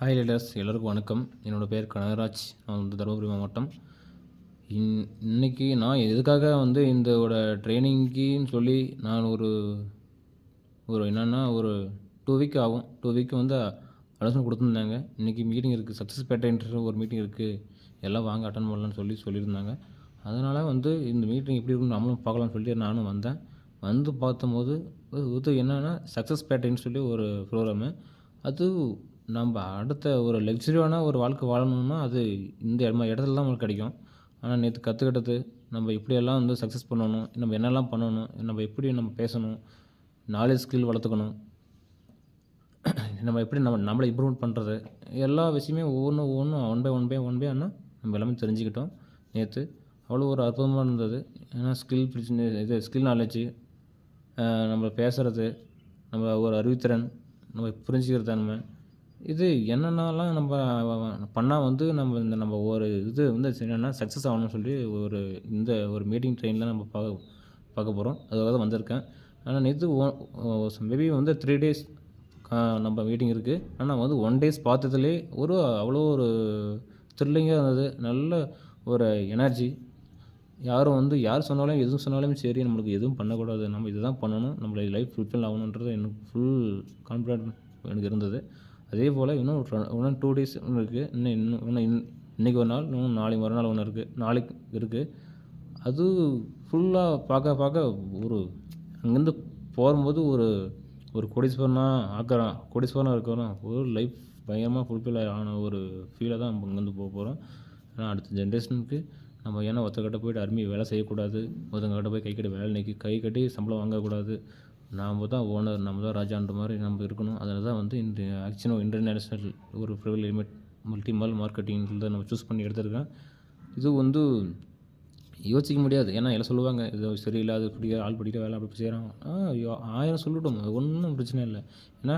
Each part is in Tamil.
ஹாய் லீடர்ஸ், எல்லோருக்கும் வணக்கம். என்னோடய பேர் கனகராஜ். நான் வந்து தருமபுரி மாவட்டம். இன்னைக்கு நான் எதுக்காக வந்து இந்தோட ட்ரெயினிங்கின்னு சொல்லி நான் ஒரு ஒரு என்னென்னா ஒரு 2 வீக் ஆகும். 2 வீக் வந்து அலோசனை கொடுத்துருந்தாங்க. இன்றைக்கி மீட்டிங் இருக்குது, சக்ஸஸ் பேட்டர்ன்ற ஒரு மீட்டிங் இருக்குது, எல்லாம் வாங்க அட்டன் பண்ணலான்னு சொல்லியிருந்தாங்க. அதனால் வந்து இந்த மீட்டிங் எப்படி இருக்குன்னு நம்மளும் பார்க்கலான்னு சொல்லிட்டு நானும் வந்தேன். வந்து பார்த்தம்போது இது என்னென்னா சக்ஸஸ் பேட்டர்ன்னு சொல்லி ஒரு ப்ரோக்ராமு. அது நம்ம அடுத்த ஒரு லக்ஸரியான ஒரு வாழ்க்கை வாழணும்னா அது இந்த இடத்துல தான் நம்மளுக்கு கிடைக்கும். ஆனால் நேற்று கற்றுக்கிட்டது, நம்ம எப்படியெல்லாம் வந்து சக்ஸஸ் பண்ணணும், நம்ம என்னெல்லாம் பண்ணணும், நம்ம எப்படி நம்ம பேசணும், நாலேஜ் ஸ்கில் வளர்த்துக்கணும், நம்ம எப்படி நம்மளை இம்ப்ரூவ்மெண்ட் பண்ணுறது, எல்லா விஷயமே ஒவ்வொன்றும் ஒன் பை ஆனால் நம்ம எல்லாமே தெரிஞ்சுக்கிட்டோம். நேற்று அவ்வளோ ஒரு அற்புதமாக இருந்தது. ஏன்னா ஸ்கில் நாலேஜு, நம்ம பேசுகிறது, நம்ம ஒரு அறிவுத்திறன், நம்ம புரிஞ்சுக்கிற தன்மை, இது என்னென்னலாம் நம்ம பண்ணால் வந்து நம்ம ஒரு இது வந்து என்னென்னா சக்ஸஸ் ஆகணும்னு சொல்லி ஒரு மீட்டிங் ட்ரெயினில் நம்ம பார்க்க போகிறோம். அதுக்காக தான் வந்திருக்கேன். ஆனால் நேற்று மேபி வந்து 3 டேஸ் நம்ம மீட்டிங் இருக்குது. ஆனால் வந்து 1 டேஸ் பார்த்ததுலே அவ்வளோ ஒரு த்ரில்லிங்காக இருந்தது. நல்ல ஒரு எனர்ஜி. யார் சொன்னாலும் எதுவும் சொன்னாலும் சரி, நம்மளுக்கு எதுவும் பண்ணக்கூடாது, நம்ம இதுதான் பண்ணணும், நம்மளோட லைஃப் ஃபுல்ஃபில் ஆகணுன்றது எனக்கு ஃபுல் கான்ஃபிடென்ட் எனக்கு இருந்தது. அதே போல் இன்னும் 2 டேஸ் இருக்குது. இன்றைக்கி ஒரு நாள், இன்னும் நாளைக்கு மறுநாள் ஒன்று இருக்குது, நாளைக்கு இருக்குது. அது ஃபுல்லாக பார்க்க அங்கேருந்து போகும்போது ஒரு கோடீஸ்வரனாக இருக்கிறோம். ஒரு லைஃப் பயங்கரமாக ஃபுல்ஃபில் ஆன ஒரு ஃபீலை தான் நம்ம இங்கேருந்து போகிறோம். ஆனால் அடுத்த ஜென்ரேஷனுக்கு நம்ம ஏன்னா ஒருத்தர்கிட்ட போய்ட்டு அருமையை வேலை செய்யக்கூடாது, ஒருத்தவங்ககிட்ட போய் கை கட்டி சம்பளம் வாங்கக்கூடாது. நாம் தான் ஓனர், நம்ம தான் ராஜான்ற மாதிரி நம்ம இருக்கணும். அதில் தான் வந்து இந்த இன்டர்நேஷ்னல் ஒரு ப்ரிவில் லிமிட் மல்டி மார்க்கெட்டிங்கில் நம்ம சூஸ் பண்ணி எடுத்திருக்கேன். இது வந்து யோசிக்க முடியாது. ஏன்னா எல்லாம் சொல்லுவாங்க, இது சரியில்லை, அது ஆள் பிடிக்க வேலை அப்படி செய்கிறாங்க. 1000 சொல்லட்டும், அது ஒன்றும் பிரச்சனை இல்லை. ஏன்னா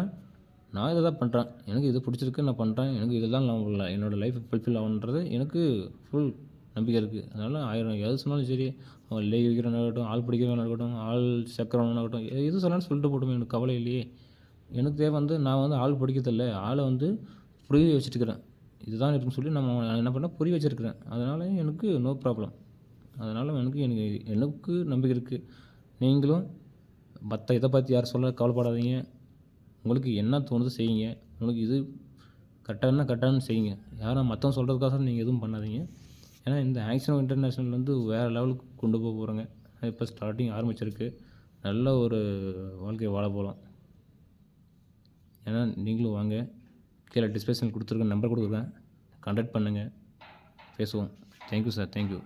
நான் இதை தான் பண்ணுறேன், எனக்கு இது பிடிச்சிருக்கு, நான் பண்ணுறேன், எனக்கு இதெல்லாம் என்னோடய லைஃப் ஃபுல்ஃபில் ஆகணுன்றது எனக்கு ஃபுல் நம்பிக்கை இருக்குது. அதனால் 1000 எது சொன்னாலும் சரி, அவன் லே விற்கிறவனாகட்டும், ஆள் பிடிக்கிறவனாக இருக்கட்டும், ஆள் சேர்க்குறவனாகட்டும், எது சொன்னாலும் சொல்லிட்டு போட்டோமே, எனக்கு கவலை இல்லையே. எனக்கு தேவை வந்து நான் வந்து ஆள் பிடிக்கிறதில்ல, ஆளை வந்து புரிய வச்சுட்டுருக்கிறேன். இதுதான் இருக்குன்னு சொல்லி நான் என்ன பண்ணேன், புரிய வச்சுருக்கிறேன். அதனால் எனக்கு நோ ப்ராப்ளம். அதனால் எனக்கு நம்பிக்கை இருக்குது. நீங்களும் இதை பற்றி யார் சொல்ல கவலைப்படாதீங்க. உங்களுக்கு என்ன தோணுது செய்யுங்க. உங்களுக்கு இது கரெக்டானு செய்யுங்க. யாரும் மற்றவங்க சொல்கிறதுக்காக நீங்கள் எதுவும் பண்ணாதீங்க. ஏன்னா இந்த ஆக்ஷன் இன்டர்நேஷ்னல் வந்து வேறு லெவலுக்கு கொண்டு போகிறோங்க. இப்போ ஸ்டார்டிங் ஆரம்பிச்சிருக்கு. நல்ல ஒரு வாழ்க்கையை வாழ போகலாம். ஏன்னா நீங்களும் வாங்க, கீழே டிஸ்கிரிப்ஷனில் நம்பர் கொடுத்துருக்கேன், கான்டாக்ட் பண்ணுங்கள், பேசுவோம். Thank you sir, thank you.